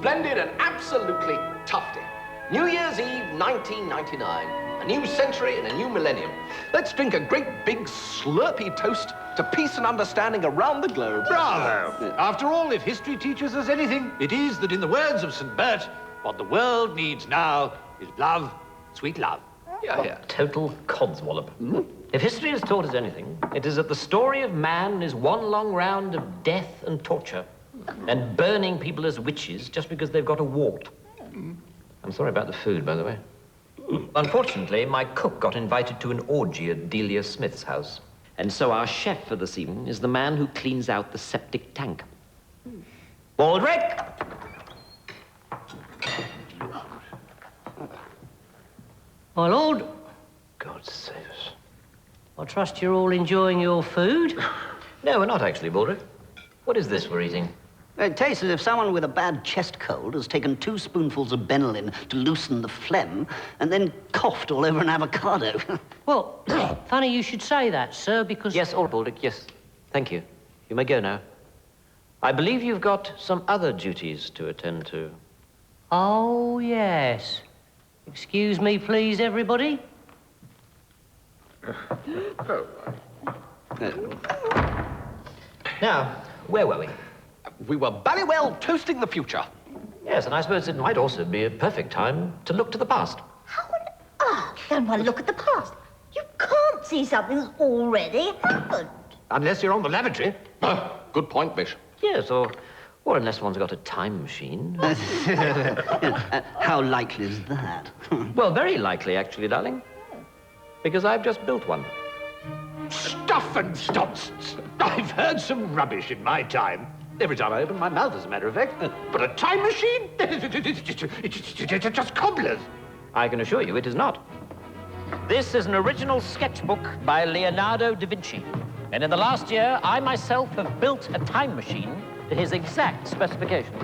Splendid and absolutely tufty. New Year's Eve, 1999. A new century and a new millennium. Let's drink a great big slurpy toast to peace and understanding around the globe. Bravo! After all, if history teaches us anything, it is that in the words of St. Bert, what the world needs now is love, sweet love. Yeah. Total codswallop. If history has taught us anything, it is that the story of man is one long round of death and torture and burning people as witches just because they've got a wart. I'm sorry about the food, by the way. Unfortunately, my cook got invited to an orgy at Delia Smith's house. And so our chef for this evening is the man who cleans out the septic tank. Baldrick! My lord. God save us. I trust you're all enjoying your food? No, we're not actually, Baldrick. What is this we're eating? It tastes as if someone with a bad chest cold has taken 2 spoonfuls of Benylin to loosen the phlegm and then coughed all over an avocado. Well, funny you should say that, sir, because... Yes, all Baldrick, yes. Thank you. You may go now. I believe you've got some other duties to attend to. Oh, yes. Excuse me, please, everybody. Now, where were we? We were bally well toasting the future. Yes, and I suppose it might also be a perfect time to look to the past. How on earth can one look at the past? You can't see something that's already happened. Unless you're on the lavatory. Good point, Bish. Yes, or unless one's got a time machine. How likely is that? Well, very likely, actually, darling. Because I've just built one. Stuff and nonsense. I've heard some rubbish in my time. Every time I open my mouth, as a matter of fact. But a time machine? It's just cobblers. I can assure you it is not. This is an original sketchbook by Leonardo da Vinci. And in the last year, I myself have built a time machine to his exact specifications.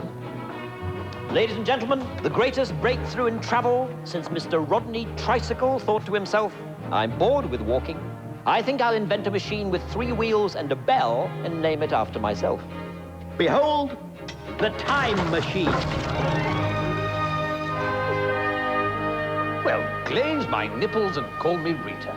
Ladies and gentlemen, the greatest breakthrough in travel since Mr. Rodney Tricycle thought to himself, I'm bored with walking. I think I'll invent a machine with 3 wheels and a bell and name it after myself. Behold, the time machine. Well, glaze my nipples and call me Rita.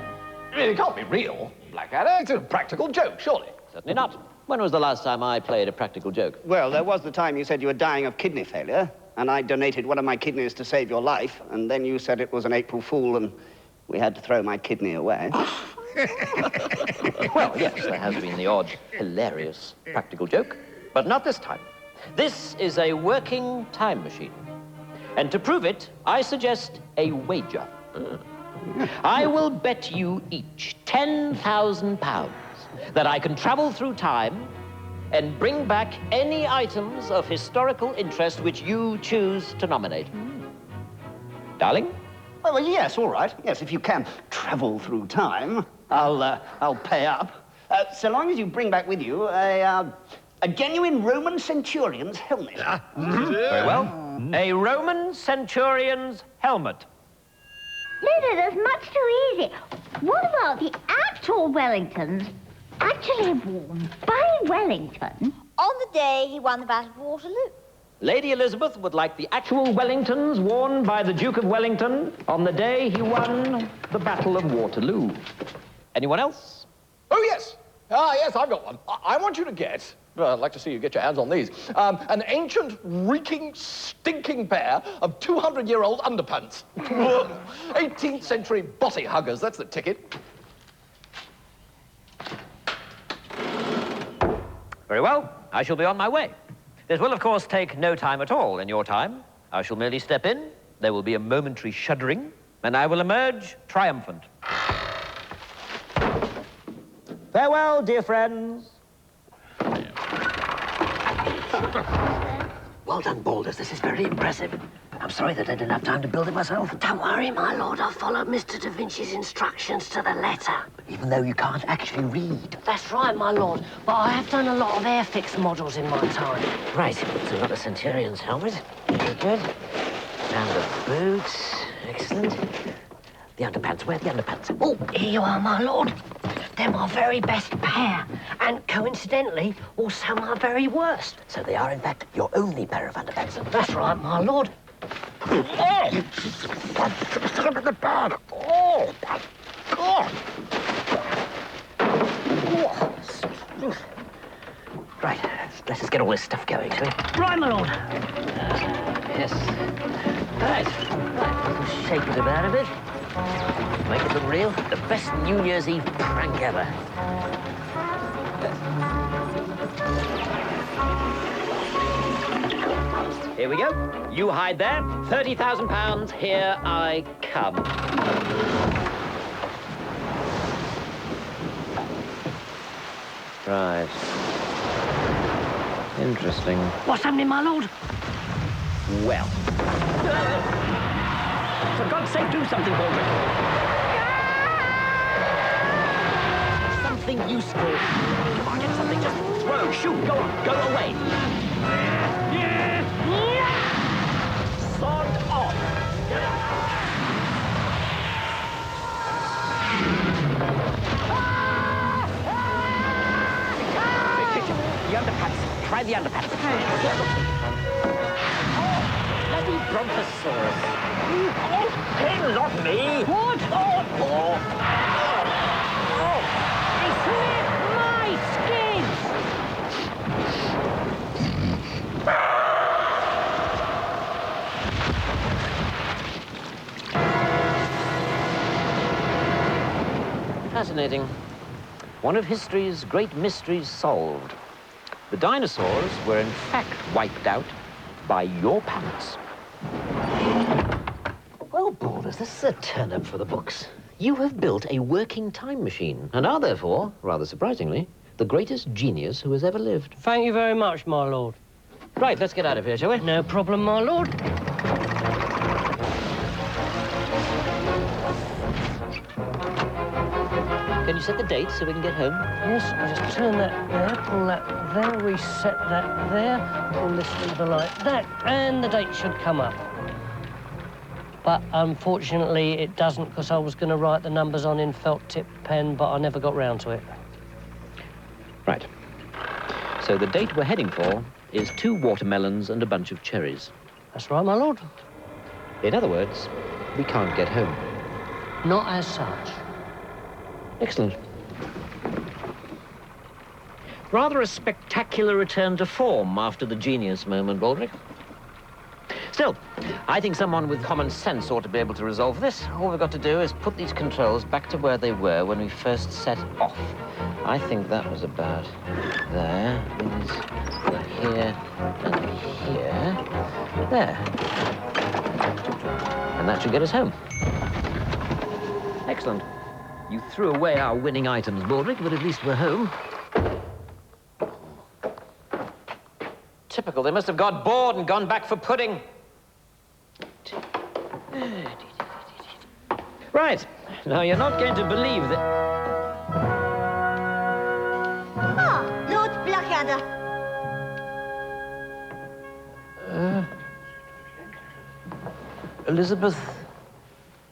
I mean, it can't be real, Blackadder. It's a practical joke, surely. Certainly not. When was the last time I played a practical joke? Well, there was the time you said you were dying of kidney failure, and I donated one of my kidneys to save your life, and then you said it was an April Fool, and we had to throw my kidney away. Well, yes, there has been the odd hilarious practical joke, but not this time. This is a working time machine. And to prove it, I suggest a wager. I will bet you each £10,000 that I can travel through time and bring back any items of historical interest which you choose to nominate. Darling? Well, yes, all right. Yes, if you can travel through time, I'll pay up. So long as you bring back with you a genuine Roman centurion's helmet. Very well. A Roman centurion's helmet. No, that's much too easy. What about the actual Wellingtons actually worn by Wellington on the day he won the Battle of Waterloo? Lady Elizabeth would like the actual Wellingtons worn by the Duke of Wellington on the day he won the Battle of Waterloo. Anyone else? Oh, yes. Yes, I've got one. I want you to get, I'd like to see you get your hands on these, an ancient, reeking, stinking pair of 200-year-old underpants. 18th century body huggers, that's the ticket. Very well, I shall be on my way. This will, of course, take no time at all in your time. I shall merely step in, there will be a momentary shuddering, and I will emerge triumphant. Farewell, dear friends. Well done, Balders. This is very impressive. I'm sorry that I didn't have time to build it myself. Don't worry, my lord. I followed Mr. Da Vinci's instructions to the letter. Even though you can't actually read. That's right, my lord. But I have done a lot of airfix models in my time. Right. So we've got the Centurion's helmet. Very good. And the boots. Excellent. The underpants. Where are the underpants? Oh, here you are, my lord. They're my very best pair. And coincidentally, also my very worst. So they are, in fact, your only pair of underpants. That's right, my lord. Oh! Right, let us get all this stuff going, shall we? Right, my lord. Yes. Right. Shake it about a bit. Make it look real. The best New Year's Eve prank ever. Here we go. You hide there. £30,000. Here I come. Right. Interesting. What's happening, my lord? Well. For God's sake, do something, Baldrick. Something useful. Come on, get something. Just throw, shoot, go on, go away. Sod off. The underpants. Try the underpants. Oh, bloody brontosaurus. Oh, hey, not me. What? Oh. It's my skin. Fascinating. One of history's great mysteries solved. The dinosaurs were in fact wiped out by your pants. Well, Balders, this is a turn-up for the books. You have built a working time machine and are therefore, rather surprisingly, the greatest genius who has ever lived. Thank you very much, my lord. Right, let's get out of here, shall we? No problem, my lord. Can you set the date so we can get home? Yes, I'll just turn that there, pull that there, reset that there, pull this lever like that, and the date should come up. But unfortunately, it doesn't, because I was going to write the numbers on in felt-tip pen, but I never got round to it. Right. So the date we're heading for is 2 watermelons and a bunch of cherries. That's right, my lord. In other words, we can't get home. Not as such. Excellent. Rather a spectacular return to form after the genius moment, Baldrick. Still, I think someone with common sense ought to be able to resolve this. All we've got to do is put these controls back to where they were when we first set off. I think that was about there. These were here and here. There. And that should get us home. Excellent. You threw away our winning items, Baldrick, but at least we're home. Typical. They must have got bored and gone back for pudding. Right. Now, you're not going to believe that... Ah, Lord Blackadder. Elizabeth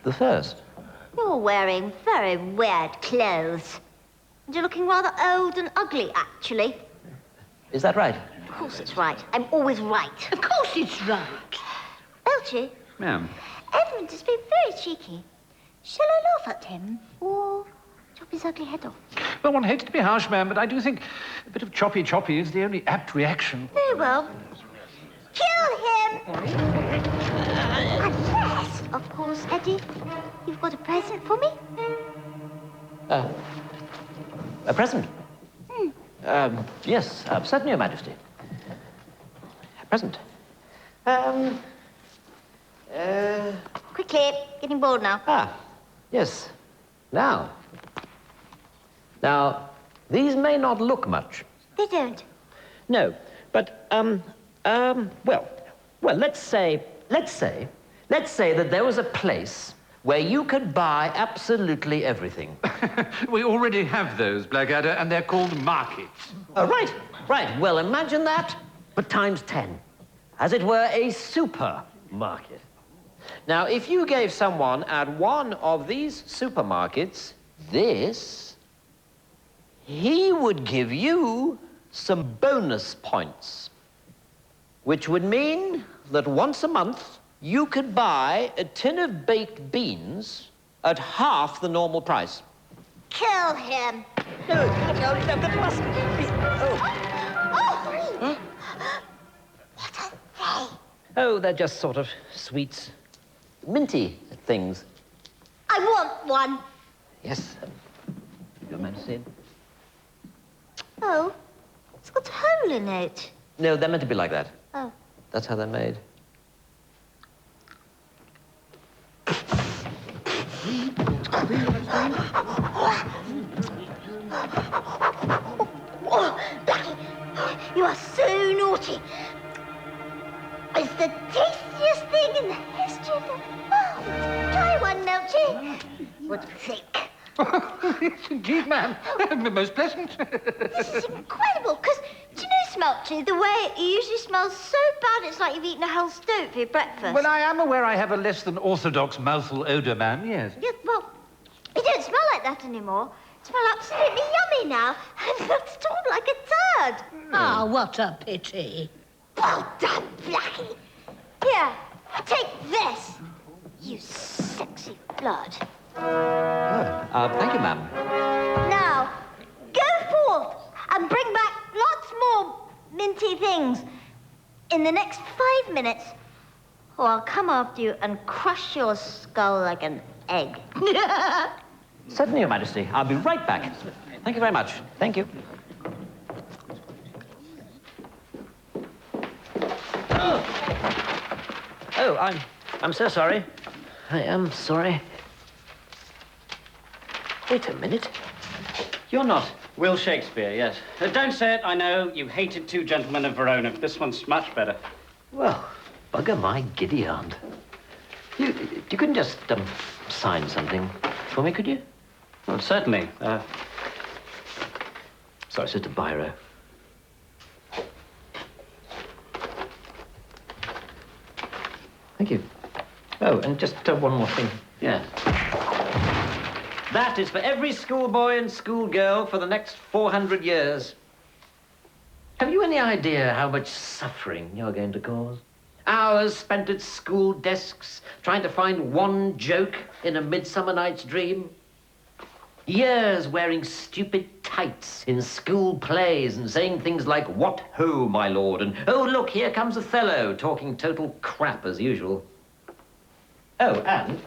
the First. You're wearing very weird clothes. And you're looking rather old and ugly, actually. Is that right? course it's right. I'm always right. Of course it's right. Elchie, Ma'am. Edmund has been very cheeky. Shall I laugh at him or chop his ugly head off? Well, one hates to be harsh, ma'am, but I do think a bit of choppy is the only apt reaction. Very well. Kill him! Unless, of course, Eddie, you've got a present for me? A present? Yes, certainly, Your Majesty. A present. Quickly, getting bored now. Yes. Now, these may not look much. They don't. No, but, well, let's say that there was a place where you could buy absolutely everything. We already have those, Blackadder, and they're called markets. Oh, right. Well, imagine that, but times 10. As it were, a supermarket. Now, if you gave someone at one of these supermarkets this, he would give you some bonus points, which would mean that once a month, you could buy a tin of baked beans at half the normal price. Kill him. No, that mustn't be. Oh. Huh? What are they? Oh, they're just sort of sweets. Minty things. I want one. Yes, Your Majesty. Oh, it's got a hole in it. No, they're meant to be like that. Oh. That's how they're made. Oh, Blackie, you are so naughty. It's the tastiest thing in the history of the world. Try one, Melchie. What do you think? Yes, indeed, ma'am. Most pleasant. This is incredible, because do you know, Smelchy, the way it usually smells so bad it's like you've eaten a whole stoat for your breakfast. Well, I am aware I have a less than orthodox mouthful odour, ma'am, yes. Yeah, well, it don't smell like that anymore. It smells absolutely yummy now, and not at all like a turd. Ah, what a pity. Well done, Blackie. Here, take this, you sexy flirt. Thank you, ma'am. Now, go forth and bring back lots more minty things in the next 5 minutes, or I'll come after you and crush your skull like an egg. Certainly, Your Majesty. I'll be right back. Thank you very much. Thank you. Oh, I'm so sorry. I am sorry. Wait a minute. You're not... Will Shakespeare, yes. Don't say it, I know. You hated Two Gentlemen of Verona. This one's much better. Well, bugger my giddy aunt. You couldn't just, sign something for me, could you? Well, certainly. Sorry, it's just a biro. Thank you. Oh, and just one more thing. Yeah. That is for every schoolboy and schoolgirl for the next 400 years. Have you any idea how much suffering you're going to cause? Hours spent at school desks trying to find one joke in A Midsummer Night's Dream. Years wearing stupid tights in school plays and saying things like, "What ho, my lord," and "Oh, look, here comes Othello," talking total crap as usual. Oh, and...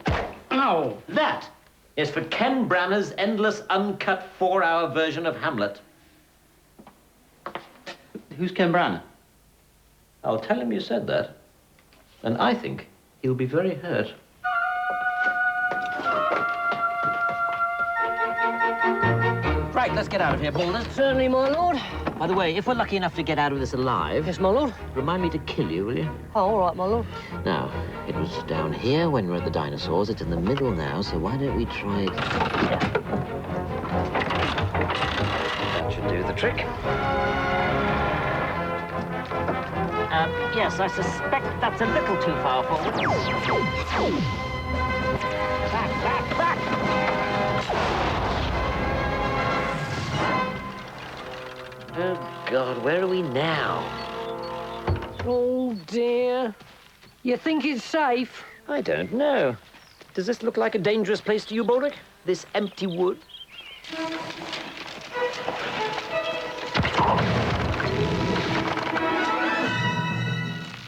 Oh! That is for Ken Branagh's endless, uncut 4-hour version of Hamlet. Who's Ken Branagh? I'll tell him you said that, and I think he'll be very hurt. Right, let's get out of here, Baldwin. Certainly, my lord. By the way, if we're lucky enough to get out of this alive... Yes, my lord. Remind me to kill you, will you? Oh, all right, my lord. Now, it was down here when we were at the dinosaurs. It's in the middle now, so why don't we try it here? That should do the trick. Yes, I suspect that's a little too far forward. Back! Oh, God, where are we now? Oh, dear. You think it's safe? I don't know. Does this look like a dangerous place to you, Baldric? This empty wood?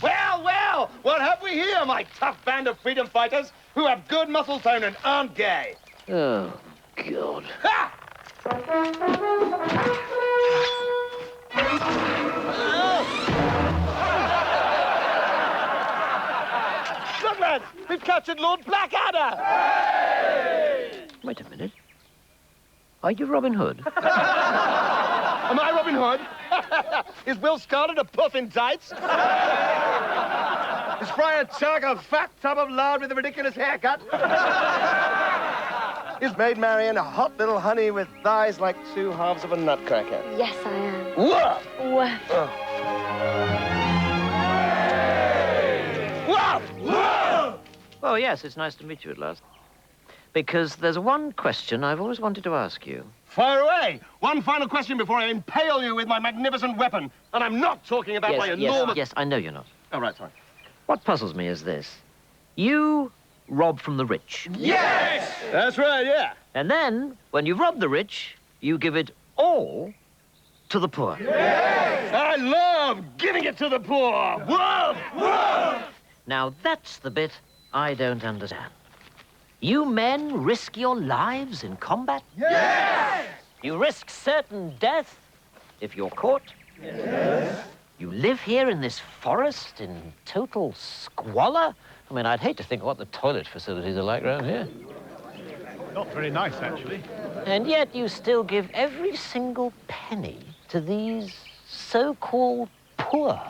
Well, well, what have we here, my tough band of freedom fighters who have good muscle tone and aren't gay? Oh, God. Ha! Look, lads, we've captured Lord Blackadder! Wait a minute. Are you Robin Hood? Am I Robin Hood? Is Will Scarlet a puff in tights? Is Friar Tuck a fat tub of lard with a ridiculous haircut? Is Maid Marian a hot little honey with thighs like two halves of a nutcracker? Yes, I am. Whoa! Woof. Oh. Whoa! Whoa! Oh, yes, it's nice to meet you at last. Because there's one question I've always wanted to ask you. Fire away! One final question before I impale you with my magnificent weapon. And I'm not talking about my enormous... Yes, I know you're not. Oh, right, sorry. What puzzles me is this. You rob from the rich. Yes! That's right, yeah. And then, when you rob the rich, you give it all to the poor. Yes! I love giving it to the poor. Whoa! Whoa! Now, that's the bit I don't understand. You men risk your lives in combat? Yes! You risk certain death if you're caught? Yes. You live here in this forest in total squalor? I mean, I'd hate to think what the toilet facilities are like around here. Not very nice, actually. And yet you still give every single penny to these so-called poor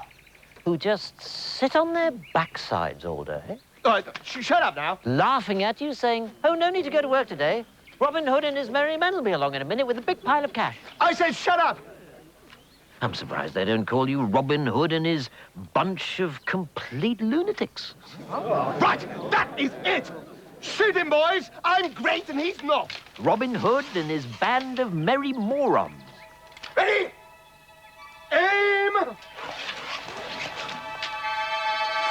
who just sit on their backsides all day, All right, shut up now. laughing at you, saying, oh, no need to go to work today. Robin Hood and his merry men will be along in a minute with a big pile of cash. I said shut up! I'm surprised they don't call you Robin Hood and his bunch of complete lunatics. Right, that is it! Shoot him, boys! I'm great and he's not! Robin Hood and his band of merry morons. Ready? Aim!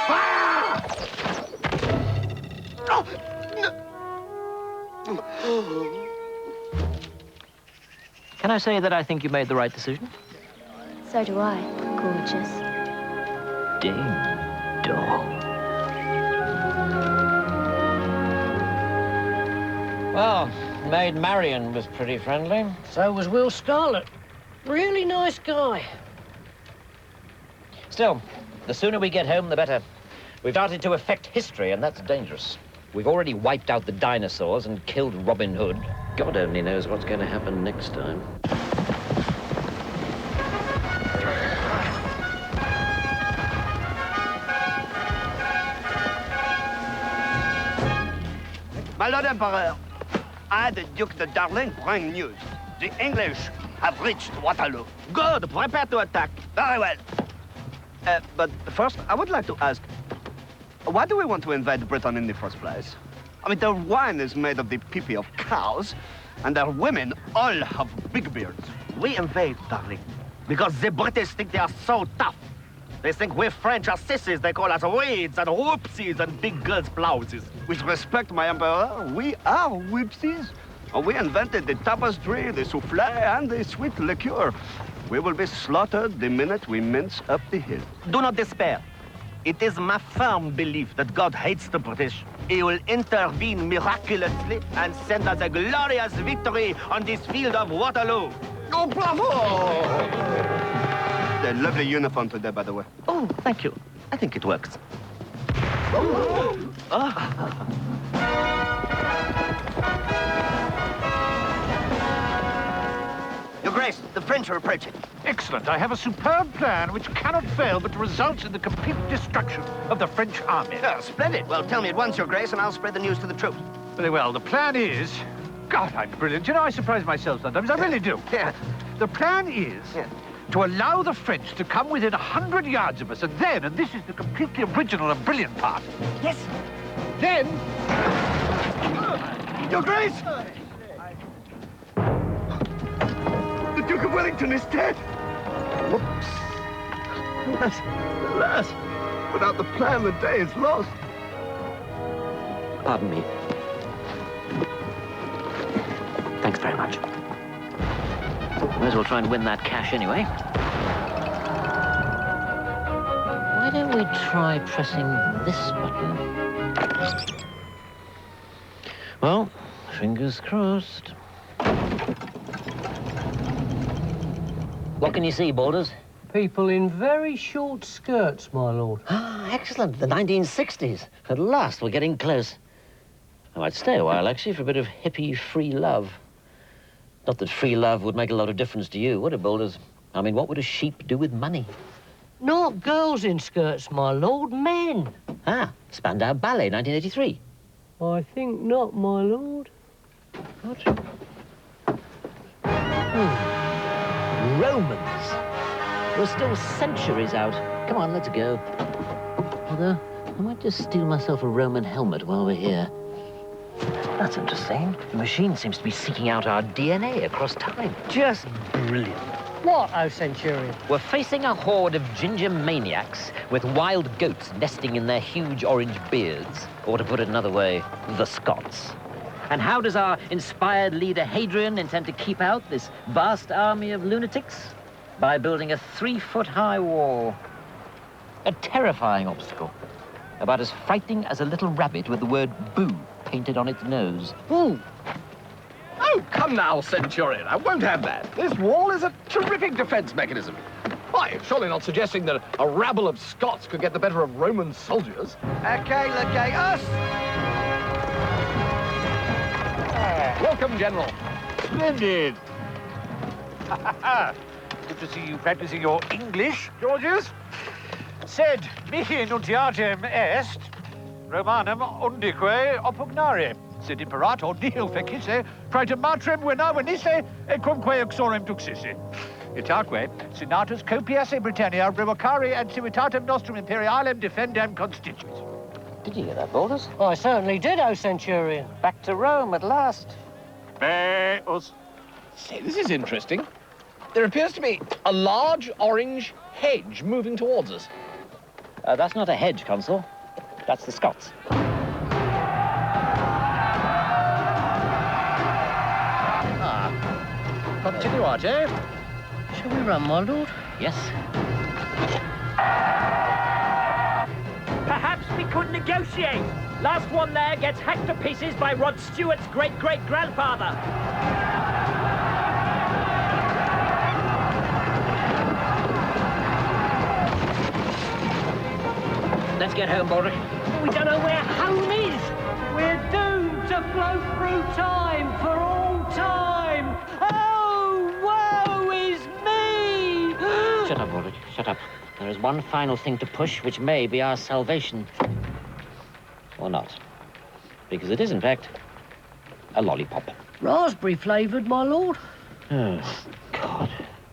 Fire! Oh, no. Can I say that I think you made the right decision? So do I, gorgeous. Ding dong. Well, Maid Marian was pretty friendly. So was Will Scarlet. Really nice guy. Still, the sooner we get home, the better. We've started to affect history, and that's dangerous. We've already wiped out the dinosaurs and killed Robin Hood. God only knows what's going to happen next time. My Lord Emperor, I, the Duke de Darling, bring news. The English have reached Waterloo. Good, prepare to attack. Very well. But first, I would like to ask, why do we want to invade Britain in the first place? I mean, their wine is made of the pee-pee of cows, and their women all have big beards. We invade, darling, because the British think they are so tough. They think we French are sissies. They call us weeds and whoopsies and big girls' blouses. With respect, my Emperor, we are whipsies. We invented the tapestry, the souffle, and the sweet liqueur. We will be slaughtered the minute we mince up the hill. Do not despair. It is my firm belief that God hates the British. He will intervene miraculously and send us a glorious victory on this field of Waterloo. Oh, bravo! A lovely uniform today, by the way. Oh, thank you. I think it works. Your Grace, the French are approaching. Excellent. I have a superb plan which cannot fail but results in the complete destruction of the French army. Oh, splendid. Well, tell me at once, Your Grace, and I'll spread the news to the troops. Very well. The plan is... God, I'm brilliant. You know, I surprise myself sometimes. I really do. Yeah. The plan is to allow the French to come within 100 yards of us, and then, and this is the completely original and brilliant part. Yes. Then... Your Grace! The Duke of Wellington is dead! Whoops. Alas, without the plan, the day is lost. Pardon me. Thanks very much. Might as well try and win that cash anyway. Why don't we try pressing this button? Well, fingers crossed. What can you see, Borders? People in very short skirts, my lord. Ah, excellent. The 1960s. At last, we're getting close. I might stay a while, actually, for a bit of hippie free love. Not that free love would make a lot of difference to you, would it, Boulders? I mean, what would a sheep do with money? Not girls in skirts, my lord, men. Ah, Spandau Ballet, 1983. I think not, my lord. What? Romans. We're still centuries out. Come on, let's go. Although, I might just steal myself a Roman helmet while we're here. That's interesting. The machine seems to be seeking out our DNA across time. Just brilliant. What, O Centurion? We're facing a horde of ginger maniacs with wild goats nesting in their huge orange beards. Or to put it another way, the Scots. And how does our inspired leader Hadrian intend to keep out this vast army of lunatics? By building a 3-foot-high wall. A terrifying obstacle. About as frightening as a little rabbit with the word boo painted on its nose. Ooh. Oh, come now, Centurion. I won't have that. This wall is a terrific defense mechanism. Why, surely not suggesting that a rabble of Scots could get the better of Roman soldiers. Okay, Legatus. Welcome, General. Splendid. Good to see you practicing your English, Georges. Sed mihi nuntiatem est, Romanum undique oppugnare. Sed imperator nihil fecisse, praeter matrem vena venisse, et cumque uxorem duxisse. Itaque, senatus copiasse Britannia revocare and civitatem nostrum imperialem defendam constituit. Did you hear that, Boulders? I certainly did, O Centurion. Back to Rome at last. Meus. Say, this is interesting. There appears to be a large orange hedge moving towards us. That's not a hedge, Consul. That's the Scots. Continuate. Shall we run, my lord? Yes. Perhaps we could negotiate. Last one there gets hacked to pieces by Rod Stewart's great-great-grandfather. Let's get home, Baldric. We don't know where home is. We're doomed to float through time for all time. Oh, woe is me! Shut up, Baldric. Shut up. There is one final thing to push, which may be our salvation. Or not. Because it is, in fact, a lollipop. Raspberry flavoured, my lord. Oh, God.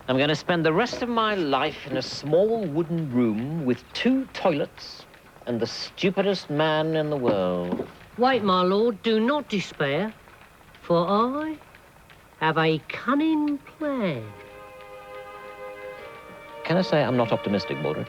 I'm going to spend the rest of my life in a small wooden room with 2 toilets and the stupidest man in the world. Wait, my lord, do not despair, for I have a cunning plan. Can I say I'm not optimistic, Baldric?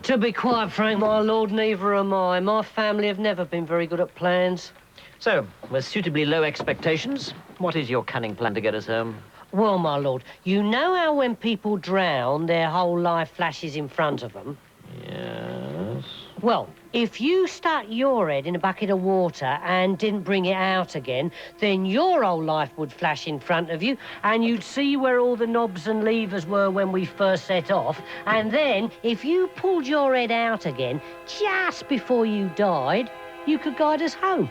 To be quite frank, my lord, neither am I. My family have never been very good at plans. So, with suitably low expectations, what is your cunning plan to get us home? Well, my lord, you know how when people drown, their whole life flashes in front of them? Yes. Well, if you stuck your head in a bucket of water and didn't bring it out again, then your whole life would flash in front of you, and you'd see where all the knobs and levers were when we first set off. And then, if you pulled your head out again, just before you died, you could guide us home.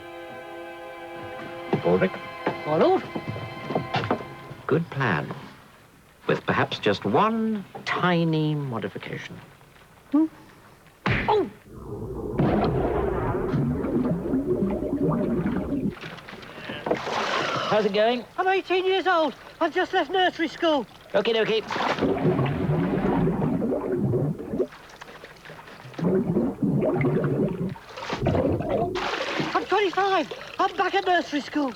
Baldric? My lord? Good plan. With perhaps just one tiny modification. Oh! How's it going? I'm 18 years old. I've just left nursery school. Okie dokie. I'm 25. I'm back at nursery school.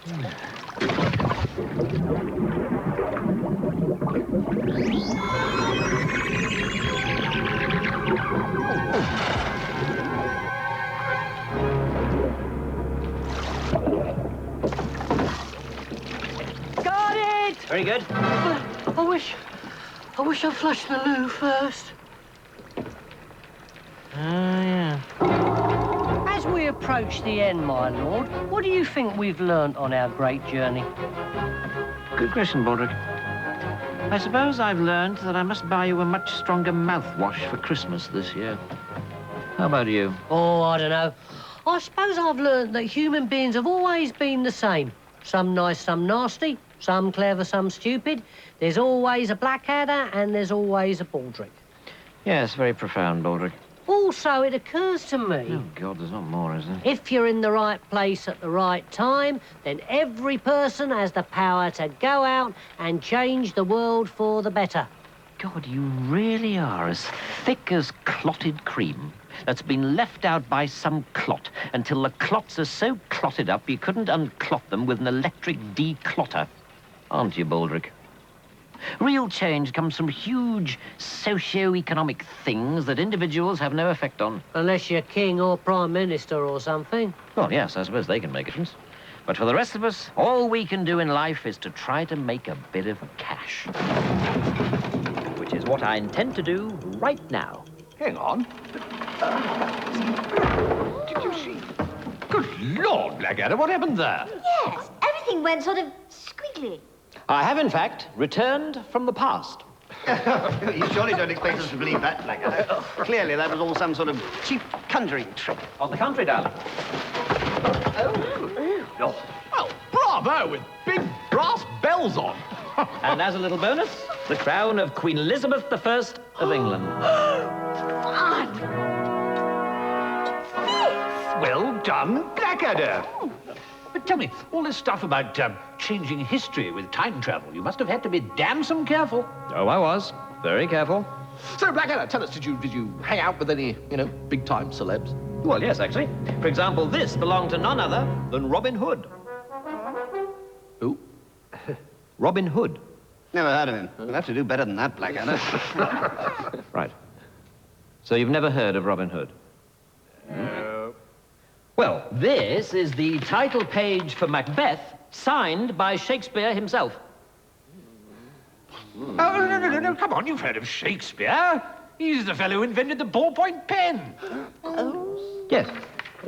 Very good. I wish I flushed the loo first. Yeah. As we approach the end, my lord, what do you think we've learnt on our great journey? Good question, Baldric. I suppose I've learned that I must buy you a much stronger mouthwash for Christmas this year. How about you? Oh, I don't know. I suppose I've learnt that human beings have always been the same. Some nice, some nasty, some clever, some stupid. There's always a Blackadder and there's always a Baldric. Yes, very profound, Baldric. Also, it occurs to me... Oh, God, there's not more, is there? If you're in the right place at the right time, then every person has the power to go out and change the world for the better. God, you really are as thick as clotted cream that's been left out by some clot until the clots are so clotted up you couldn't unclot them with an electric declotter. Aren't you, Baldric? Real change comes from huge socio-economic things that individuals have no effect on. Unless you're king or prime minister or something. Well, yes, I suppose they can make a difference. But for the rest of us, all we can do in life is to try to make a bit of cash. Which is what I intend to do right now. Hang on. Did you see? Good Lord, Blackadder, what happened there? Yes, everything went sort of squiggly. I have, in fact, returned from the past. You surely don't expect us to believe that, Blackadder. Clearly, that was all some sort of cheap conjuring trick. On the contrary, darling. Oh, well, bravo, with big brass bells on. And as a little bonus, the crown of Queen Elizabeth I of England. Well done, Blackadder. But tell me, all this stuff about changing history with time travel, you must have had to be damn some careful. Oh, I was. Very careful. So, Blackadder, tell us, did you hang out with any, big-time celebs? Well, yes, actually. For example, this belonged to none other than Robin Hood. Who? Robin Hood. Never heard of him. We'll have to do better than that, Blackadder. Right. So you've never heard of Robin Hood? No. Well, this is the title page for Macbeth, signed by Shakespeare himself. Oh, no, come on, you've heard of Shakespeare. He's the fellow who invented the ballpoint pen. Yes.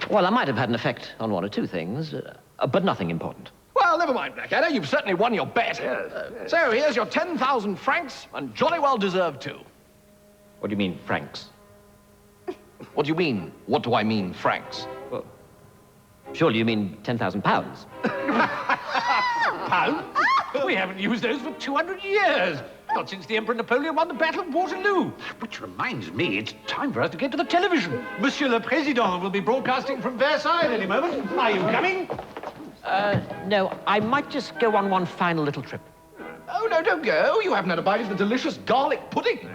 Well, I might have had an effect on one or two things, but nothing important. Well, never mind, Blackadder. You've certainly won your bet. So here's your 10,000 francs, and jolly well deserved, too. What do you mean, francs? What do you mean? What do I mean, francs? Well, surely you mean 10,000 pounds. Pounds? We haven't used those for 200 years. Not since the Emperor Napoleon won the Battle of Waterloo. Which reminds me, it's time for us to get to the television. Monsieur le Président will be broadcasting from Versailles at any moment. Are you coming? No, I might just go on one final little trip. Oh, no, don't go. You haven't had a bite of the delicious garlic pudding.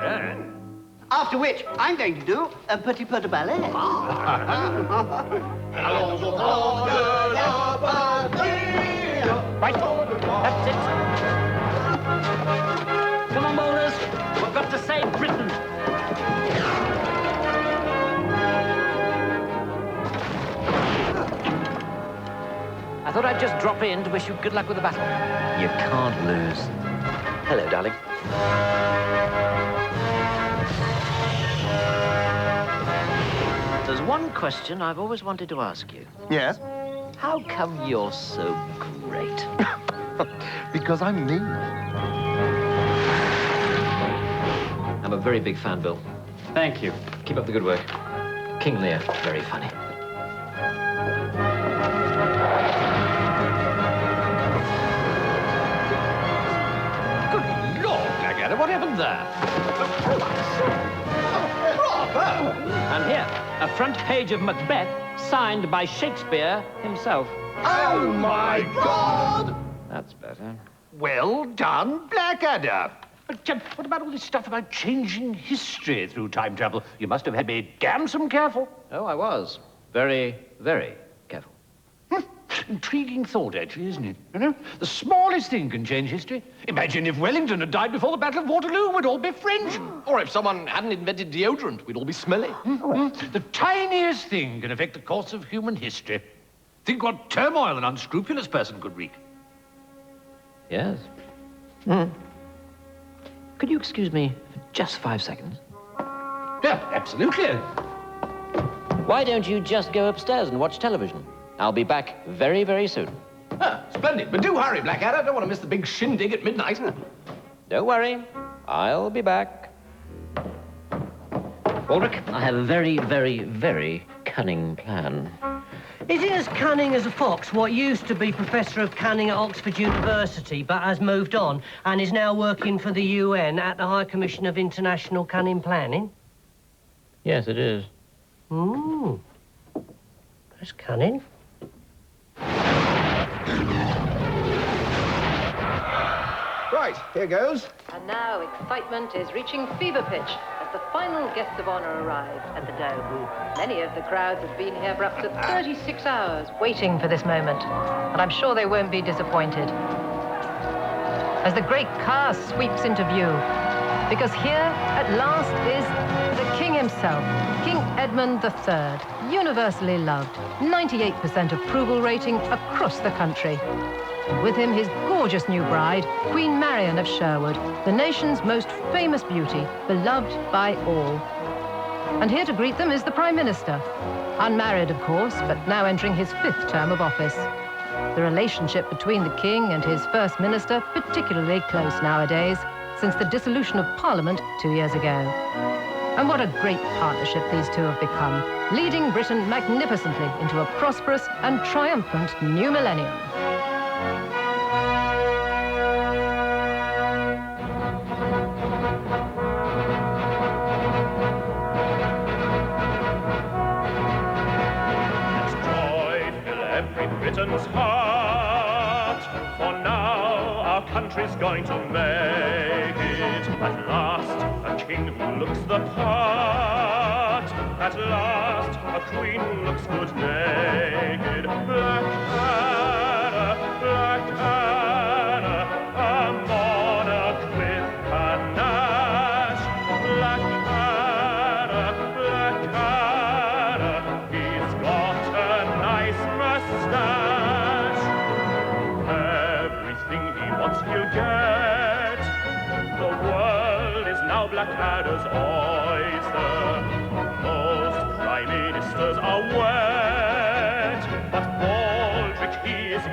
After which, I'm going to do a petit peu de ballet. Right, that's it. Come on, bowlers. We've got to save Britain. I thought I'd just drop in to wish you good luck with the battle. You can't lose. Hello, darling. There's one question I've always wanted to ask you. Yes? How come you're so great? Because I'm me. I'm a very big fan, Bill. Thank you. Keep up the good work. King Lear, very funny. Good Lord, Blackadder, what happened there? Bravo! And here, a front page of Macbeth, signed by Shakespeare himself. Oh, my God! That's better. Well done, Blackadder. But what about all this stuff about changing history through time travel? You must have had to be damn some careful. Oh, I was. Very, very careful. Intriguing thought, actually, isn't it? You know, the smallest thing can change history. Imagine if Wellington had died before the Battle of Waterloo, we'd all be French. Or if someone hadn't invented deodorant, we'd all be smelly. The tiniest thing can affect the course of human history. Think what turmoil an unscrupulous person could wreak. Yes. Could you excuse me for just 5 seconds? Yeah, absolutely. Why don't you just go upstairs and watch television? I'll be back very, very soon. Ah, splendid. But do hurry, Blackadder. I don't want to miss the big shindig at midnight. Don't worry. I'll be back. Walrick, I have a very, very, very cunning plan. Is it as cunning as a fox, what used to be Professor of Cunning at Oxford University, but has moved on and is now working for the UN at the High Commission of International Cunning Planning? Yes, it is. That's cunning. Right, here goes. And now excitement is reaching fever pitch as the final guests of honor arrive at the Dome. Many of the crowds have been here for up to 36 hours waiting for this moment, and I'm sure they won't be disappointed. As the great car sweeps into view, because here at last is the King himself, King Edmund III, universally loved, 98% approval rating across the country. And with him, his gorgeous new bride, Queen Marian of Sherwood, the nation's most famous beauty, beloved by all. And here to greet them is the Prime Minister. Unmarried, of course, but now entering his 5th term of office. The relationship between the King and his First Minister particularly close nowadays, since the dissolution of Parliament 2 years ago. And what a great partnership these two have become, leading Britain magnificently into a prosperous and triumphant new millennium. Britain's heart, for now our country's going to make it. At last, a king who looks the part. At last, a queen who looks good naked. Blackadder, Blackadder, a monarch with panache. Blackadder, Blackadder, he's got a nice mustache. Everything he wants he'll get. The world is now Blackadder's oyster. Most prime ministers are wet, but Baldric he is